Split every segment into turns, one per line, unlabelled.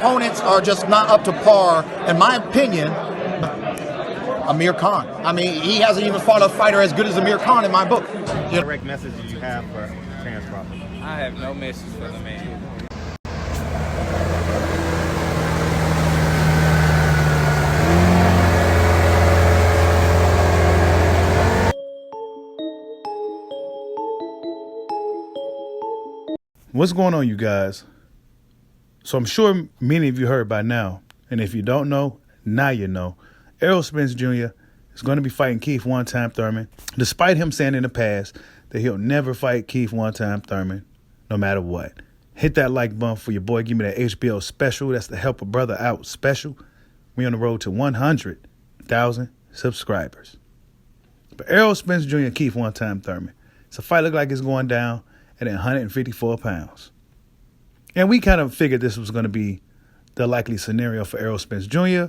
Opponents are just not up to par, in my opinion. Amir Khan. I mean, he hasn't even fought a fighter as good as Amir Khan in my book.
What direct message do you have for Terrence Crawford?
I have no message for the man.
What's going on, you guys? So I'm sure many of you heard by now, and if you don't know, now you know. Errol Spence Jr. is going to be fighting Keith one-time Thurman, despite him saying in the past that he'll never fight Keith one-time Thurman, no matter what. Hit that like button for your boy. Give me that HBO special. That's the Help a Brother Out special. We on the road to 100,000 subscribers. But Errol Spence Jr. and Keith one-time Thurman. It's a fight look like it's going down at 154 pounds. And we kind of figured this was going to be the likely scenario for Errol Spence Jr.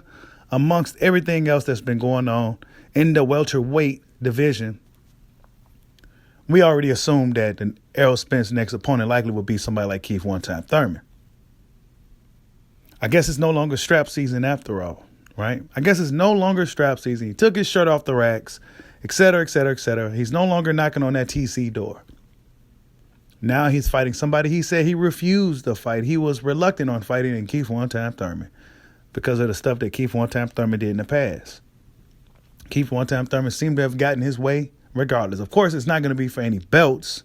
amongst everything else that's been going on in the welterweight division. We already assumed that the Errol Spence next opponent likely would be somebody like Keith one-time Thurman. I guess it's no longer strap season after all, right? I guess it's no longer strap season. He took his shirt off the racks, et cetera, et cetera, et cetera. He's no longer knocking on that TC door. Now he's fighting somebody he said he refused to fight. He was reluctant on fighting in Keith one-time Thurman because of the stuff that Keith one-time Thurman did in the past. Keith one-time Thurman seemed to have gotten his way regardless. Of course, it's not going to be for any belts,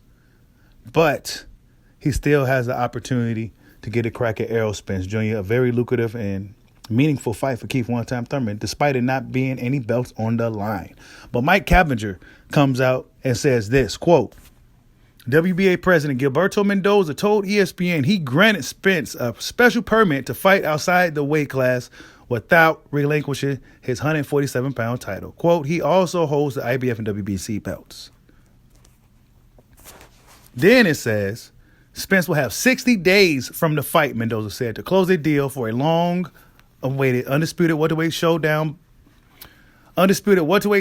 but he still has the opportunity to get a crack at Errol Spence Jr., a very lucrative and meaningful fight for Keith one-time Thurman, despite it not being any belts on the line. But Mike Cavinger comes out and says this, quote, WBA President Gilberto Mendoza told ESPN he granted Spence a special permit to fight outside the weight class without relinquishing his 147-pound title. Quote, he also holds the IBF and WBC belts. Then it says, Spence will have 60 days from the fight, Mendoza said, to close a deal for a long-awaited undisputed welterweight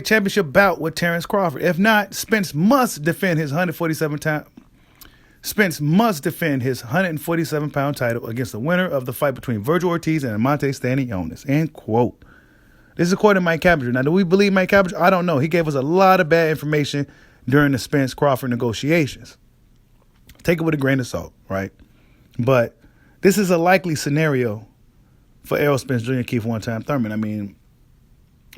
championship bout with Terrence Crawford. If not, Spence must defend his 147-pound title against the winner of the fight between Virgil Ortiz and Amante Stanionis. End quote. This is according to Mike Cavinger. Now, do we believe Mike Cavinger? I don't know. He gave us a lot of bad information during the Spence-Crawford negotiations. Take it with a grain of salt, right? But this is a likely scenario for Errol Spence Jr. Keith one-time Thurman. I mean,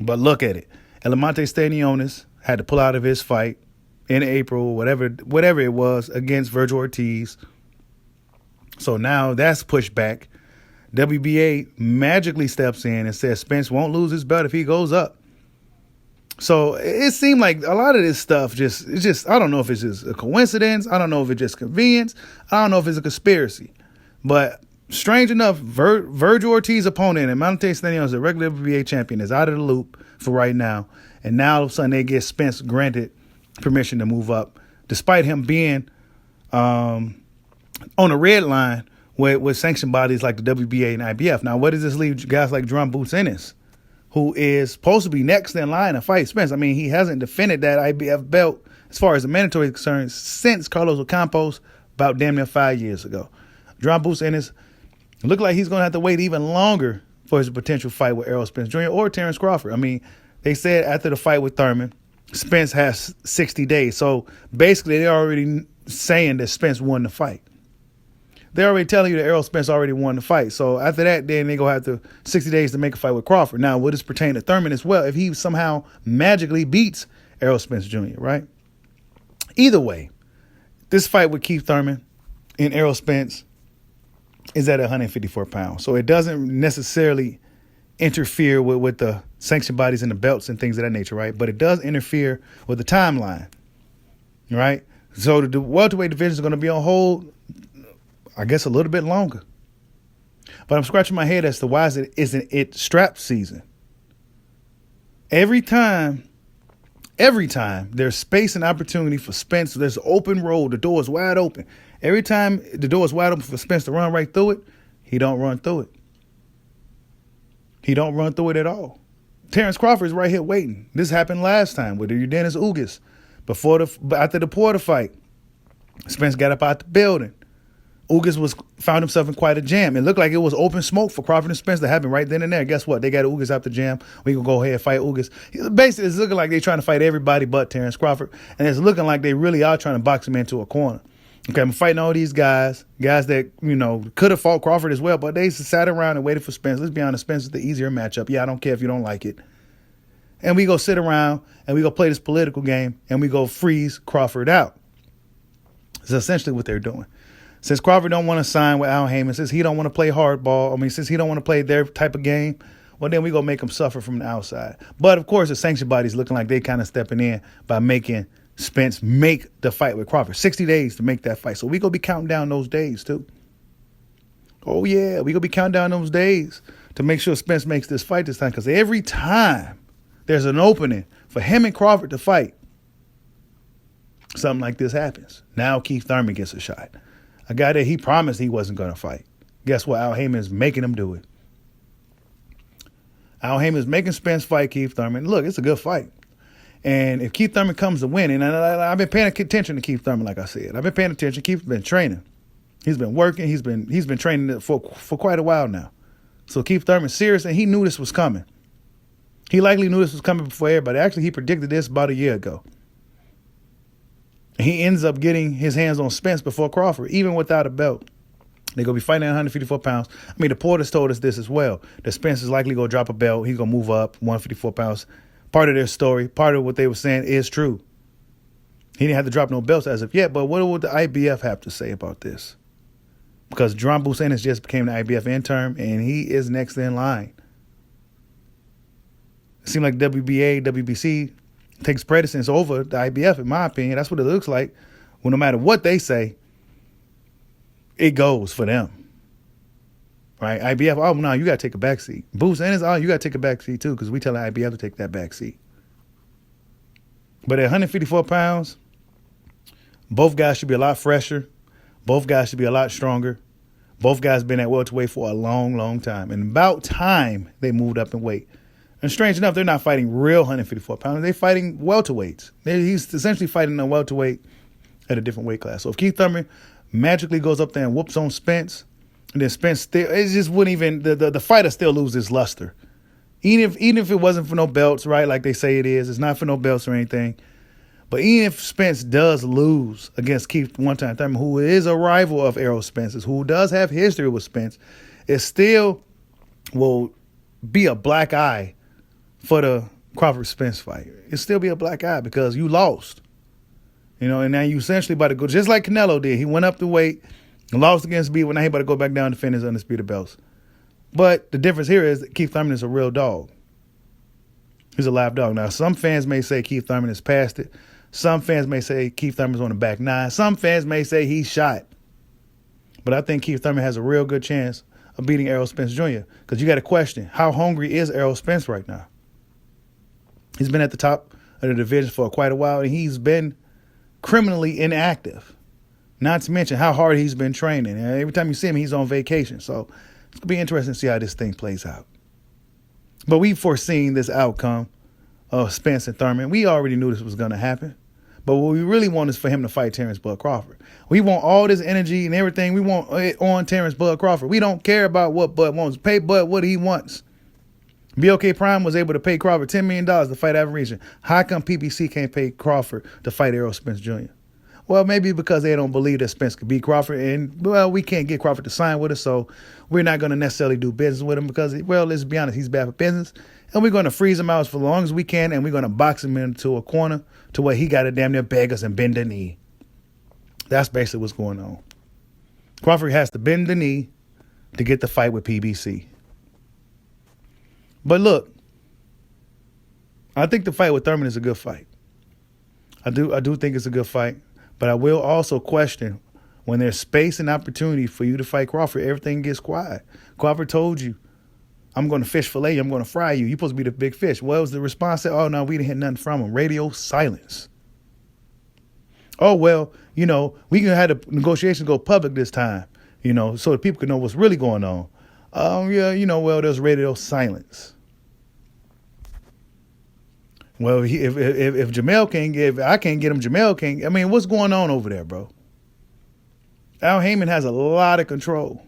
but look at it. Amante Stanionis had to pull out of his fight in April, whatever it was, against Virgil Ortiz. So now that's pushed back. WBA magically steps in and says Spence won't lose his belt if he goes up. So it seemed like a lot of this stuff I don't know if it's just a coincidence. I don't know if it's just convenience. I don't know if it's a conspiracy. But strange enough, Virgil Ortiz's opponent, Amante Stanionis, the regular WBA champion, is out of the loop for right now. And now all of a sudden they get Spence granted permission to move up, despite him being on a red line with sanctioned bodies like the WBA and IBF. Now, what does this leave guys like John Boots Ennis, who is supposed to be next in line to fight Spence? I mean, he hasn't defended that IBF belt as far as the mandatory is concerned since Carlos Ocampos about damn near 5 years ago. John Boots Ennis looked like he's going to have to wait even longer for his potential fight with Errol Spence Jr. or Terrence Crawford. I mean, they said after the fight with Thurman, Spence has 60 days. So basically, they're already saying that Spence won the fight. They're already telling you that Errol Spence already won the fight. So after that, then they're going to have 60 days to make a fight with Crawford. Now, will this pertain to Thurman as well if he somehow magically beats Errol Spence Jr., right? Either way, this fight with Keith Thurman and Errol Spence is at 154 pounds. So it doesn't necessarily interfere with the sanctioned bodies and the belts and things of that nature, right? But it does interfere with the timeline, right? So the welterweight division is going to be on hold, I guess, a little bit longer. But I'm scratching my head as to why isn't it strap season? Every time there's space and opportunity for Spence, there's an open road, the door is wide open. Every time the door is wide open for Spence to run right through it, he don't run through it. He don't run through it at all. Terrence Crawford is right here waiting. This happened last time with Dennis Ugas. After the Porter fight, Spence got up out the building. Ugas found himself in quite a jam. It looked like it was open smoke for Crawford and Spence to happen right then and there. Guess what? They got Ugas out the jam. We can go ahead and fight Ugas. Basically, it's looking like they're trying to fight everybody but Terrence Crawford. And it's looking like they really are trying to box him into a corner. Okay, I'm fighting all these guys that, could have fought Crawford as well, but they sat around and waited for Spence. Let's be honest, Spence is the easier matchup. Yeah, I don't care if you don't like it. And we go sit around and we go play this political game and we go freeze Crawford out. It's essentially what they're doing. Since Crawford don't want to sign with Al Heyman, since he don't want to play hardball, since he don't want to play their type of game, well, then we go make him suffer from the outside. But, of course, the sanction body's looking like they kind of stepping in by making Spence make the fight with Crawford. 60 days to make that fight. So we going to be counting down those days, too. Oh, yeah, we going to be counting down those days to make sure Spence makes this fight this time. Because every time there's an opening for him and Crawford to fight, something like this happens. Now Keith Thurman gets a shot. A guy that he promised he wasn't going to fight. Guess what? Al Heyman is making him do it. Al Heyman is making Spence fight Keith Thurman. Look, it's a good fight. And if Keith Thurman comes to win, and I've been paying attention to Keith Thurman, like I said. I've been paying attention. Keith's been training. He's been working. He's been training for quite a while now. So Keith Thurman's serious, and he knew this was coming. He likely knew this was coming before everybody. Actually, he predicted this about a year ago. He ends up getting his hands on Spence before Crawford, even without a belt. They're going to be fighting at 154 pounds. The Porters told us this as well, that Spence is likely going to drop a belt. He's going to move up 154 pounds. Part of their story, part of what they were saying is true. He didn't have to drop no belts as of yet, but what would the IBF have to say about this? Because John Buchanan just became the IBF intern, and he is next in line. It seemed like WBA, WBC takes precedence over the IBF, in my opinion. That's what it looks like. Well, no matter what they say, it goes for them. Right? IBF, oh, no, you got to take a back seat. Boots and you got to take a back seat, too, because we tell the IBF to take that back seat. But at 154 pounds, both guys should be a lot fresher. Both guys should be a lot stronger. Both guys been at welterweight for a long, long time. And about time they moved up in weight. And strange enough, they're not fighting real 154 pounds. They're fighting welterweights. He's essentially fighting a welterweight at a different weight class. So if Keith Thurman magically goes up there and whoops on Spence, and then Spence still, it just wouldn't even, the fighter still loses luster. Even if it wasn't for no belts, right, like they say it is, it's not for no belts or anything. But even if Spence does lose against Keith one-time Thurman, who is a rival of Errol Spence's, who does have history with Spence, it still will be a black eye for the Crawford-Spence fight. It'll still be a black eye because you lost. And now you essentially about to go, just like Canelo did. He went up the weight and lost against Speed, but now he about to go back down to defend his undisputed belts. But the difference here is that Keith Thurman is a real dog. He's a live dog. Now, some fans may say Keith Thurman is past it. Some fans may say Keith Thurman's on the back nine. Some fans may say he's shot. But I think Keith Thurman has a real good chance of beating Errol Spence Jr. Because you got to question, how hungry is Errol Spence right now? He's been at the top of the division for quite a while, and he's been criminally inactive. Not to mention how hard he's been training. And every time you see him, he's on vacation. So it's going to be interesting to see how this thing plays out. But we've foreseen this outcome of Spence and Thurman. We already knew this was going to happen. But what we really want is for him to fight Terrence Bud Crawford. We want all this energy and everything. We want it on Terrence Bud Crawford. We don't care about what Bud wants. Pay Bud what he wants. BOK Prime was able to pay Crawford $10 million to fight Average. How come PBC can't pay Crawford to fight Errol Spence Jr.? Well, maybe because they don't believe that Spence could beat Crawford. And, well, we can't get Crawford to sign with us, so we're not going to necessarily do business with him because, well, let's be honest, he's bad for business. And we're going to freeze him out for as long as we can, and we're going to box him into a corner to where he got to damn near beg us and bend the knee. That's basically what's going on. Crawford has to bend the knee to get the fight with PBC. But look, I think the fight with Thurman is a good fight. I do think it's a good fight. But I will also question, when there's space and opportunity for you to fight Crawford, everything gets quiet. Crawford told you, I'm going to fish fillet you. I'm going to fry you. You're supposed to be the big fish. Well, was the response said, oh, no, we didn't hear nothing from him. Radio silence. Oh, well, we can have the negotiations go public this time, so that people can know what's really going on. Well, there's radio silence. Well, if Jamel can't get, if I can't get him, Jamel can't. I mean, what's going on over there, bro? Al Heyman has a lot of control.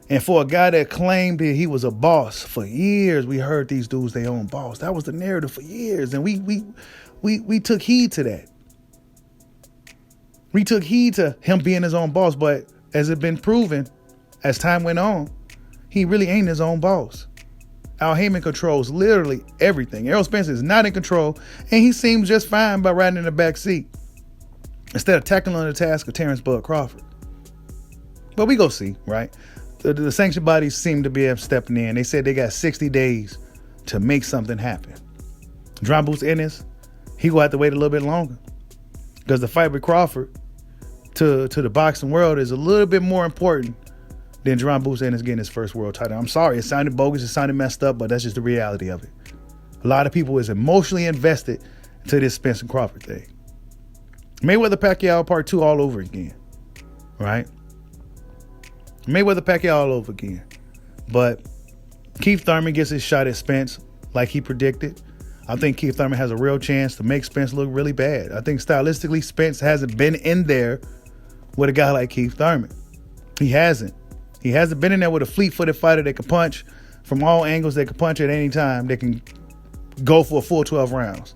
And for a guy that claimed that he was a boss, for years we heard these dudes they own boss. That was the narrative for years. And we took heed to that. We took heed to him being his own boss. But as it's been proven, as time went on, he really ain't his own boss. Al Heyman controls literally everything. Errol Spence is not in control, and he seems just fine by riding in the back seat instead of tackling on the task of Terrence Bud Crawford. But we go see, right? The sanction bodies seem to be stepping in. They said they got 60 days to make something happen. John Boots Ennis, he will have to wait a little bit longer because the fight with Crawford to the boxing world is a little bit more important than John Boots Ennis getting his first world title. I'm sorry, it sounded bogus, it sounded messed up, but that's just the reality of it. A lot of people is emotionally invested to this Spence and Crawford thing. Mayweather Pacquiao Part 2 all over again, right? Mayweather Pacquiao all over again. But Keith Thurman gets his shot at Spence like he predicted. I think Keith Thurman has a real chance to make Spence look really bad. I think stylistically, Spence hasn't been in there with a guy like Keith Thurman. He hasn't. He hasn't been in there with a fleet-footed fighter that can punch from all angles, that can punch at any time, that can go for a full 12 rounds.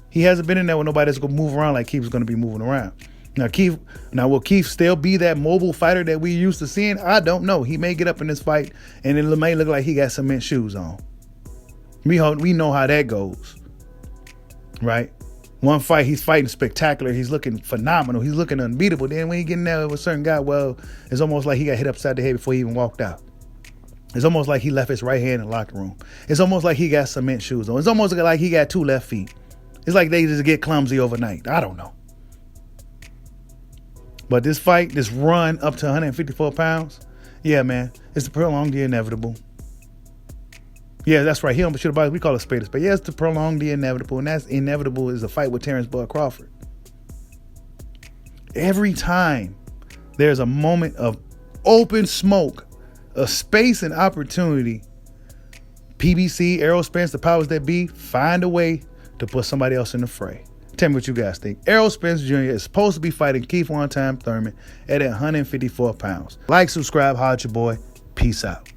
He hasn't been in there with nobody that's going to move around like Keith's going to be moving around. Now, will Keith still be that mobile fighter that we used to seeing? I don't know. He may get up in this fight and it may look like he got cement shoes on. We know how that goes, right? One fight, he's fighting spectacular. He's looking phenomenal. He's looking unbeatable. Then when he get in there with a certain guy, well, it's almost like he got hit upside the head before he even walked out. It's almost like he left his right hand in the locker room. It's almost like he got cement shoes on. It's almost like he got two left feet. It's like they just get clumsy overnight. I don't know. But this fight, this run up to 154 pounds, yeah, man, it's to prolong the inevitable. Yeah, that's right. We call it spade a spade. Yeah, it's to prolong the inevitable, and that's inevitable is a fight with Terrence Bud Crawford. Every time there's a moment of open smoke, a space and opportunity, PBC, Errol Spence, the powers that be, find a way to put somebody else in the fray. Tell me what you guys think. Errol Spence Jr. is supposed to be fighting Keith One Time Thurman at 154 pounds. Like, subscribe, holler at your boy. Peace out.